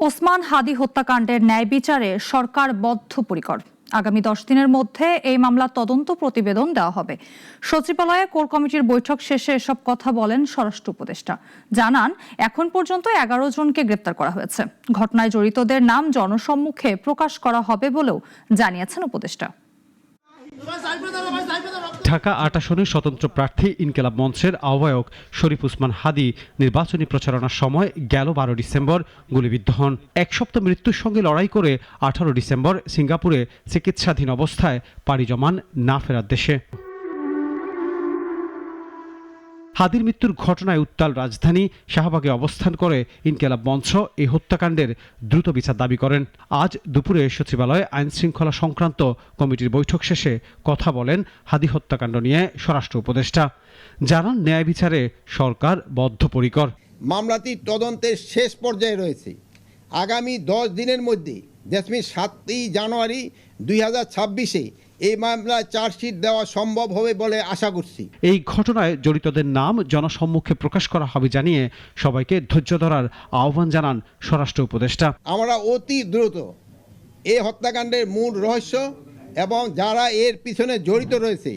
ওসমান হাদি হত্যাকাণ্ডের ন্যায় বিচারে সরকার বদ্ধপরিকর। আগামী 10 দিনের মধ্যে এই মামলার তদন্ত প্রতিবেদন দেওয়া হবে। সচিবালয়ে কোর কমিটির বৈঠক শেষে এসব কথা বলেন স্বরাষ্ট্র উপদেষ্টা। জানান, এখন পর্যন্ত 11 জনকে গ্রেপ্তার করা হয়েছে। ঘটনায় জড়িতদের নাম জনসম্মুখে প্রকাশ করা হবে বলেও জানিয়েছেন উপদেষ্টা। ঢাকা 8 আসনের স্বতন্ত্র প্রার্থী ইনকিলাব মঞ্চের আহ্বায়ক শরীফ ওসমান হাদি নির্বাচনী প্রচারণার সময় গেল 12 ডিসেম্বর গুলিবিদ্ধ হন। এক সপ্তাহ মৃত্যুর সঙ্গে লড়াই করে 18 ডিসেম্বর সিঙ্গাপুরে চিকিৎসাধীন অবস্থায় পাড়ি জমান না ফেরার দেশে। হাদির মৃত্যুর ঘটনায় উত্তাল রাজধানী শাহবাগে অবস্থান করে ইনকিলাব মঞ্চ এই হত্যাকাণ্ডের দ্রুত বিচার দাবি করেন। আজ দুপুরে সচিবালয়ে আইন শৃঙ্খলা সংক্রান্ত কমিটির বৈঠক শেষে কথা বলেন হাদি হত্যাকাণ্ড নিয়ে স্বরাষ্ট্র উপদেষ্টা। জানান, ন্যায় বিচারে সরকার বদ্ধপরিকর। মামলাটি তদন্তের শেষ পর্যায়ে রয়েছে। আগামী 10 দিনের মধ্যে 7ই জানুয়ারি 2026-এ এই মামলায় চার্জশিট দেওয়া সম্ভব হবে বলে আশা করছি। এই ঘটনায় জড়িতদের নাম জনসম্মুখে প্রকাশ করা হবে জানিয়ে সবাইকে ধৈর্য ধরার আহ্বান জানান স্বরাষ্ট্র উপদেষ্টা। আমরা অতি দ্রুত এই হত্যাকাণ্ডের মূল রহস্য এবং যারা এর পিছনে জড়িত রয়েছে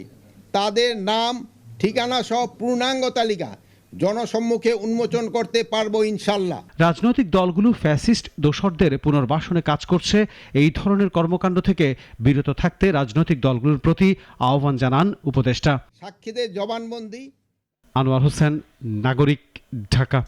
তাদের নাম, ঠিকানা সহ পূর্ণাঙ্গ তালিকা জনসম্মুখে উন্মোচন করতে পারবো ইনশাল্লাহ। রাজনৈতিক দলগুলো ফ্যাসিস্ট দোসরদের পুনর্বাসনে কাজ করছে। এই ধরনের কর্মকাণ্ড থেকে বিরত থাকতে রাজনৈতিক দলগুলোর প্রতি আহ্বান জানান উপদেষ্টা। সাক্ষীদের জবানবন্দি। আনোয়ার হোসেন, নাগরিক, ঢাকা।